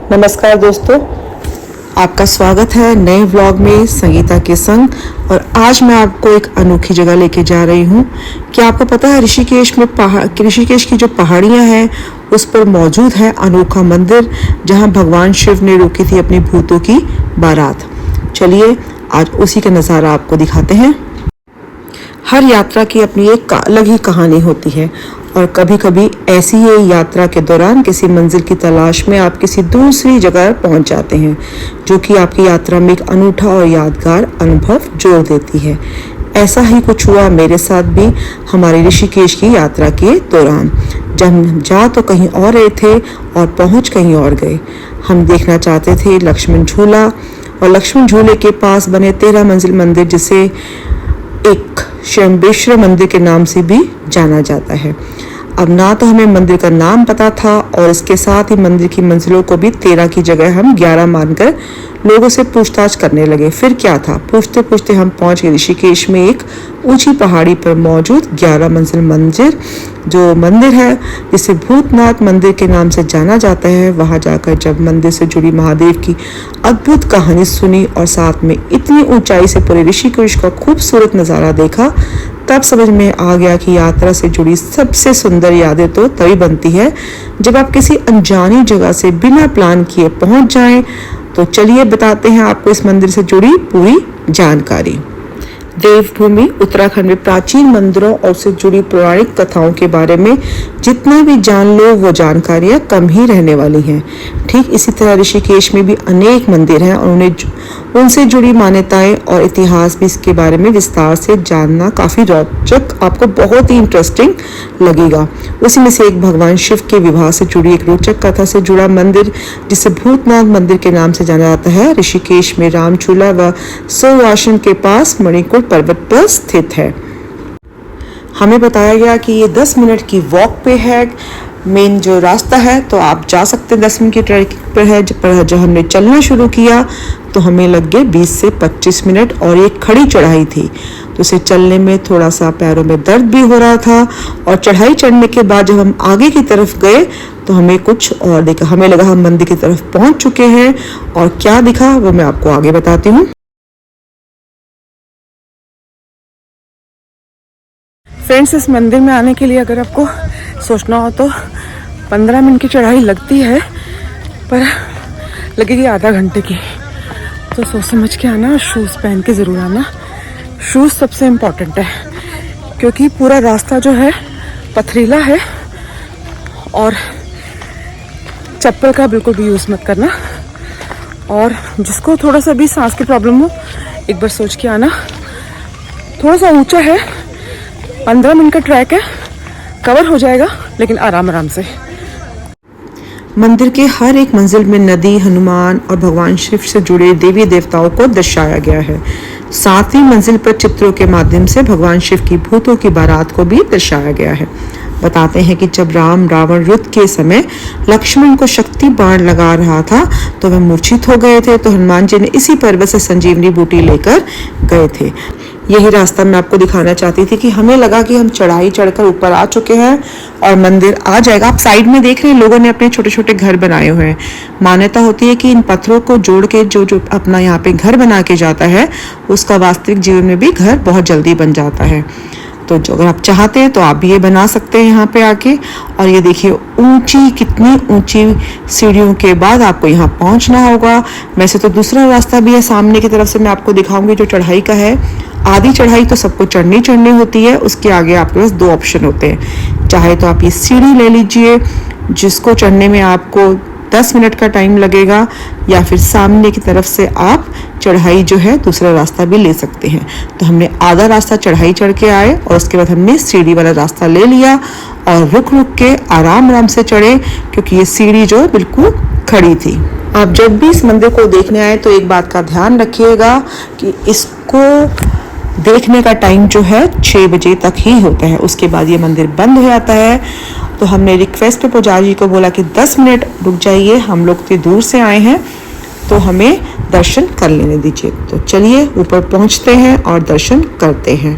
नमस्कार दोस्तों, आपका स्वागत है नए व्लॉग में संगीता के संग। और आज मैं आपको एक अनोखी जगह लेके जा रही हूँ। क्या आपको पता है ऋषिकेश की जो पहाड़ियाँ हैं उस पर मौजूद है अनोखा मंदिर, जहाँ भगवान शिव ने रोकी थी अपनी भूतों की बारात। चलिए आज उसी का नज़ारा आपको दिखाते हैं। हर यात्रा की अपनी एक अलग ही कहानी होती है और कभी कभी ऐसी ही यात्रा के दौरान किसी मंजिल की तलाश में आप किसी दूसरी जगह पहुंच जाते हैं, जो कि आपकी यात्रा में एक अनूठा और यादगार अनुभव जोड़ देती है। ऐसा ही कुछ हुआ मेरे साथ भी हमारी ऋषिकेश की यात्रा के दौरान, जब हम जा तो कहीं और रहे थे और पहुंच कहीं और गए। हम देखना चाहते थे लक्ष्मण झूला, और लक्ष्मण झूले के पास बने 13 मंजिल मंदिर, जिसे एक शंबेश्वर मंदिर के नाम से भी जाना जाता है। अब ना तो हमें मंदिर का नाम पता था और इसके साथ ही मंदिर की मंजिलों को भी 13 की जगह हम 11 मानकर लोगों से पूछताछ करने लगे। फिर क्या था, पूछते पूछते हम पहुंच गए ऋषिकेश में एक ऊंची पहाड़ी पर मौजूद 11 मंजिल मंदिर, जो मंदिर है जिसे भूतनाथ मंदिर के नाम से जाना जाता है। वहां जाकर जब मंदिर से जुड़ी महादेव की अद्भुत कहानी सुनी और साथ में इतनी ऊंचाई से पूरे ऋषिकेश का खूबसूरत नज़ारा देखा, तब समझ में आ गया कि यात्रा से जुड़ी सबसे सुंदर यादें तो तभी बनती है जब आप किसी अनजानी जगह से बिना प्लान किए पहुंच जाएं। तो चलिए बताते हैं आपको इस मंदिर से जुड़ी पूरी जानकारी। देवभूमि उत्तराखंड में प्राचीन मंदिरों और उससे जुड़ी पौराणिक कथाओं के बारे में जितना भी जान लो वो जानकारियाँ कम ही रहने वाली हैं। ठीक इसी तरह ऋषिकेश में भी अनेक मंदिर हैं और उनसे जुड़ी मान्यताएं और इतिहास भी इसके बारे में विस्तार से जानना काफ़ी रोचक, आपको बहुत ही इंटरेस्टिंग लगेगा। उसी में से एक भगवान शिव के विवाह से जुड़ी एक रोचक कथा से जुड़ा मंदिर, जिसे भूतनाथ मंदिर के नाम से जाना जाता है, ऋषिकेश में रामचूला व सो आश्रम के पास मणिकूट पर्वत पर स्थित है। हमें बताया गया कि ये 10 मिनट की वॉक पे है, मेन जो रास्ता है, तो आप जा सकते हैं। 10 मिनट की ट्रैकिंग पर है। जब हमने चलना शुरू किया तो हमें लग गए 20 से 25 मिनट, और एक खड़ी चढ़ाई थी तो उसे चलने में थोड़ा सा पैरों में दर्द भी हो रहा था। और चढ़ाई चढ़ने के बाद जब हम आगे की तरफ गए तो हमें कुछ और दिखा। हमें लगा हम मंदिर की तरफ पहुंच चुके हैं, और क्या दिखा वो मैं आपको आगे बताती हूँ। फ्रेंड्स, इस मंदिर में आने के लिए अगर आपको सोचना हो तो 15 मिनट की चढ़ाई लगती है, पर लगेगी आधा घंटे की। तो सोच समझ के आना, शूज़ पहन के ज़रूर आना। शूज़ सबसे इम्पॉर्टेंट है, क्योंकि पूरा रास्ता जो है पथरीला है, और चप्पल का बिल्कुल भी यूज़ मत करना। और जिसको थोड़ा सा भी सांस की प्रॉब्लम हो, एक बार सोच के आना। थोड़ा सा ऊंचा है, 15 मिनट का ट्रैक है, कवर हो जाएगा, लेकिन आराम आराम से। मंदिर के हर एक मंजिल में नदी, हनुमान और भगवान शिव से जुड़े देवी देवताओं को दर्शाया गया है। 7वीं मंजिल पर चित्रों के माध्यम से भगवान शिव की भूतों की बारात को भी दर्शाया गया है। बताते हैं कि जब राम रावण युद्ध के समय लक्ष्मण को शक्ति बाण लगा रहा था तो वह मूर्छित हो गए थे, तो हनुमान जी ने इसी पर्वत से संजीवनी बूटी लेकर गए थे। यही रास्ता मैं आपको दिखाना चाहती थी कि हमें लगा कि हम चढ़ाई चढ़कर ऊपर आ चुके हैं और मंदिर आ जाएगा। आप साइड में देख रहे हैं, लोगों ने अपने छोटे छोटे घर बनाए हुए हैं। मान्यता होती है कि इन पत्थरों को जोड़ के जो अपना यहाँ पे घर बना के जाता है, उसका वास्तविक जीवन में भी घर बहुत जल्दी बन जाता है। तो जो अगर आप चाहते हैं तो आप भी ये बना सकते हैं यहाँ पे आके। और ये देखिए ऊंची, कितनी ऊंची सीढ़ियों के बाद आपको यहाँ पहुँचना होगा। वैसे तो दूसरा रास्ता भी है सामने की तरफ से, मैं आपको दिखाऊंगी, जो चढ़ाई का है। आधी चढ़ाई तो सबको चढ़नी होती है, उसके आगे आपके पास 2 ऑप्शन होते हैं। चाहे तो आप ये सीढ़ी ले लीजिए, जिसको चढ़ने में आपको 10 मिनट का टाइम लगेगा, या फिर सामने की तरफ से आप चढ़ाई जो है दूसरा रास्ता भी ले सकते हैं। तो हमने आधा रास्ता चढ़ाई चढ़ के आए और उसके बाद हमने सीढ़ी वाला रास्ता ले लिया और रुक के आराम से चढ़े, क्योंकि ये सीढ़ी जो बिल्कुल खड़ी थी। आप जब भी इस मंदिर को देखने आए तो एक बात का ध्यान रखिएगा कि इसको देखने का टाइम जो है 6 बजे तक ही होता है, उसके बाद ये मंदिर बंद हो जाता है। तो हमने रिक्वेस्ट पे पुजारी जी को बोला कि 10 मिनट रुक जाइए, हम लोग इतनी दूर से आए हैं तो हमें दर्शन कर लेने दीजिए। तो चलिए ऊपर पहुंचते हैं और दर्शन करते हैं।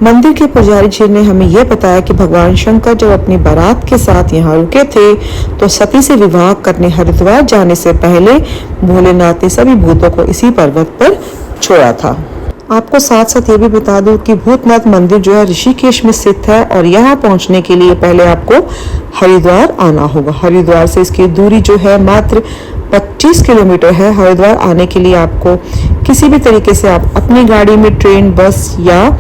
मंदिर के पुजारी जी ने हमें यह बताया कि भगवान शंकर जब अपनी बारात के साथ यहाँ रुके थे तो सती से विवाह करने हरिद्वार जाने से पहले भोलेनाथ ने सभी भूतों को इसी पर्वत पर छोड़ा था। आपको साथ साथ ये भी बता दूं कि भूतनाथ मंदिर जो है ऋषिकेश में स्थित है और यहाँ पहुँचने के लिए पहले आपको हरिद्वार आना होगा। हरिद्वार से इसकी दूरी जो है मात्र 25 किलोमीटर है। हरिद्वार आने के लिए आपको किसी भी तरीके से आप अपनी गाड़ी में, ट्रेन, बस या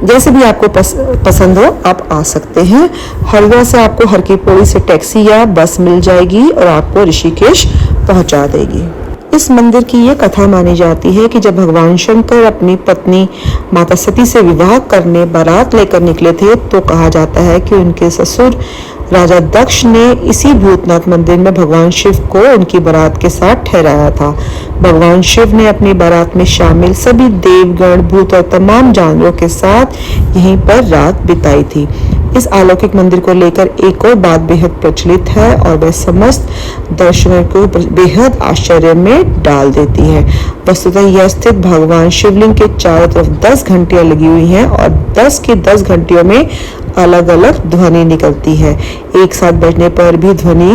जैसे भी आपको पसंद हो आप आ सकते हैं। हरिद्वार से आपको हर की पौड़ी से टैक्सी या बस मिल जाएगी और आपको ऋषिकेश पहुंचा देगी। इस मंदिर की ये कथा मानी जाती है कि जब भगवान शंकर अपनी पत्नी माता सती से विवाह करने बारात लेकर निकले थे तो कहा जाता है कि उनके ससुर राजा दक्ष ने इसी भूतनाथ मंदिर में भगवान शिव को उनकी बारात के साथ ठहराया था। भगवान शिव ने अपनी बारात में शामिल सभी देवगण, भूत और तमाम जानवरों के साथ यहीं पर रात बिताई थी। इस अलौकिक मंदिर को लेकर एक और बात बेहद प्रचलित है और वह समस्त दर्शकों को बेहद आश्चर्य में डाल देती है। वस्तुतः यह स्थित भगवान शिवलिंग के चारों तरफ 10 घंटियां लगी हुई हैं और 10 की 10 घंटियों में अलग अलग ध्वनि निकलती है। एक साथ बजने पर भी ध्वनि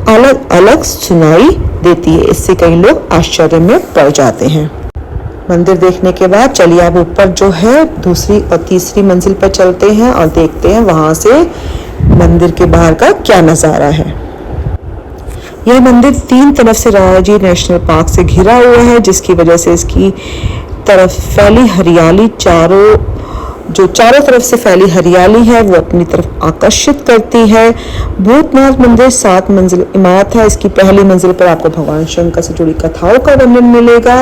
अलग अलग सुनाई देती है। इससे कई लोग आश्चर्य में पड़ जाते हैं। मंदिर देखने के बाद चलिए अब ऊपर जो है दूसरी और तीसरी मंजिल पर चलते हैं और देखते हैं वहां से मंदिर के बाहर का क्या नजारा है। यह मंदिर 3 तरफ से राजाजी नेशनल पार्क से घिरा हुआ है, जिसकी वजह से इसकी तरफ फैली हरियाली चारों तरफ से फैली हरियाली है वो अपनी तरफ आकर्षित करती है। भूतनाथ मंदिर 7 मंजिल इमारत है। इसकी पहली मंजिल पर आपको भगवान शंकर से जुड़ी कथाओं का वर्णन मिलेगा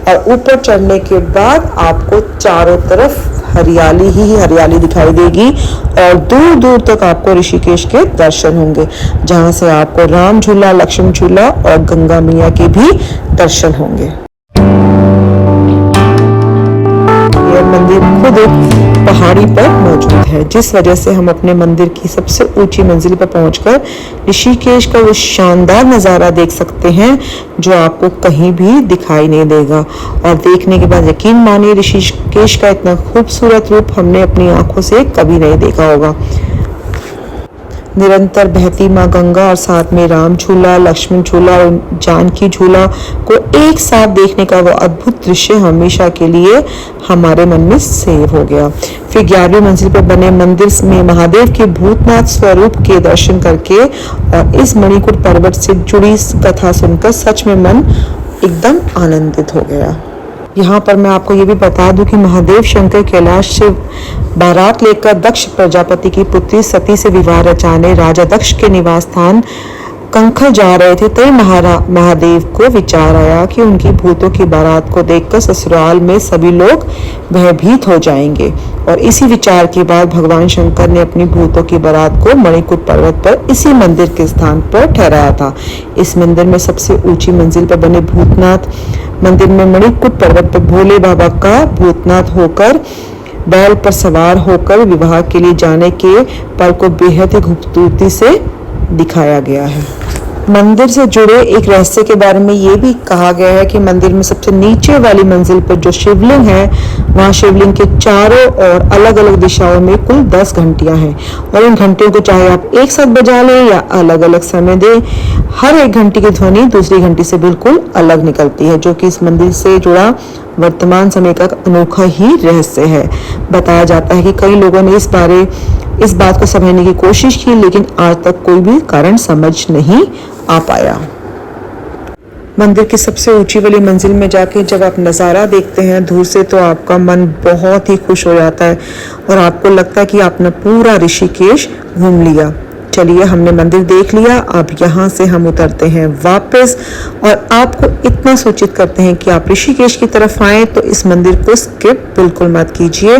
और ऊपर चढ़ने के बाद आपको चारों तरफ हरियाली ही हरियाली दिखाई देगी और दूर दूर तक आपको ऋषिकेश के दर्शन होंगे, जहां से आपको राम झूला, लक्ष्मण झूला और गंगा मैया के भी दर्शन होंगे। यह मंदिर खुद एक पहाड़ी पर मौजूद है, जिस वजह से हम अपने मंदिर की सबसे ऊंची मंजिल पर पहुंचकर ऋषिकेश का वो शानदार नज़ारा देख सकते हैं जो आपको कहीं भी दिखाई नहीं देगा। और देखने के बाद यकीन मानिए ऋषिकेश का इतना खूबसूरत रूप हमने अपनी आंखों से कभी नहीं देखा होगा। निरंतर बहती माँ गंगा और साथ में राम झूला, लक्ष्मण झूला और जानकी झूला को एक साथ देखने का वो अद्भुत दृश्य हमेशा के लिए हमारे मन में सेव हो गया। फिर 11वीं मंजिल पर बने मंदिर में महादेव के भूतनाथ स्वरूप के दर्शन करके और इस मणिकूट पर्वत से जुड़ी कथा सुनकर सच में मन एकदम आनंदित हो गया। यहाँ पर मैं आपको ये भी बता दूं कि महादेव शंकर कैलाश से बारात लेकर दक्ष प्रजापति की पुत्री सती से विवाह रचाने राजा दक्ष के निवास स्थान कंखल जा रहे थे, तभी महादेव को विचार आया कि उनकी भूतों की बारात को देखकर ससुराल में सभी लोग भयभीत हो जाएंगे। और इसी विचार के बाद भगवान शंकर ने अपनी भूतों की बारात को मणिकूट पर्वत पर इसी मंदिर के स्थान पर ठहराया था। इस मंदिर में सबसे ऊंची मंजिल पर बने भूतनाथ मंदिर में मणिकूट पर्वत पर भोले बाबा का भूतनाथ होकर बैल पर सवार होकर विवाह के लिए जाने के पल को बेहद ही खूबसूरती से दिखाया गया है। मंदिर से जुड़े एक रहस्य के बारे में ये भी कहा गया है कि मंदिर में सबसे नीचे वाली मंजिल पर जो शिवलिंग है वहाँ शिवलिंग के चारों ओर अलग अलग दिशाओं में कुल 10 घंटियां हैं और इन घंटियों को चाहे आप एक साथ बजा लें या अलग अलग समय दें, हर एक घंटी की ध्वनि दूसरी घंटी से बिल्कुल अलग निकलती है, जो कि इस मंदिर से जुड़ा वर्तमान समय का अनोखा ही रहस्य है। बताया जाता है कि कई लोगों ने इस बात को समझने की कोशिश की, लेकिन आज तक कोई भी कारण समझ नहीं आ पाया। मंदिर की सबसे ऊंची वाली मंजिल में जाके जब आप नज़ारा देखते हैं दूर से तो आपका मन बहुत ही खुश हो जाता है और आपको लगता है कि आपने पूरा ऋषिकेश घूम लिया। चलिए, हमने मंदिर देख लिया, अब यहाँ से हम उतरते हैं वापस और आपको इतना सूचित करते हैं कि आप ऋषिकेश की तरफ आएँ तो इस मंदिर को स्किप बिल्कुल मत कीजिए।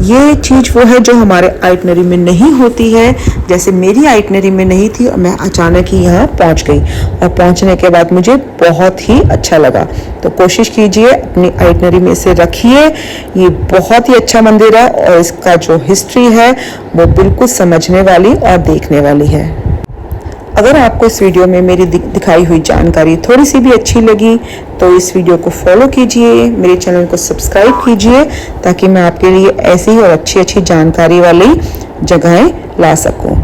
ये चीज़ वो है जो हमारे आइटनरी में नहीं होती है, जैसे मेरी आइटनरी में नहीं थी और मैं अचानक ही यहाँ पहुँच गई और पहुँचने के बाद मुझे बहुत ही अच्छा लगा। तो कोशिश कीजिए अपनी आइटनरी में इसे रखिए। ये बहुत ही अच्छा मंदिर है और इसका जो हिस्ट्री है वो बिल्कुल समझने वाली और देखने वाली है। अगर आपको इस वीडियो में मेरी दिखाई हुई जानकारी थोड़ी सी भी अच्छी लगी तो इस वीडियो को फॉलो कीजिए, मेरे चैनल को सब्सक्राइब कीजिए, ताकि मैं आपके लिए ऐसी ही और अच्छी अच्छी जानकारी वाली जगहें ला सकूं।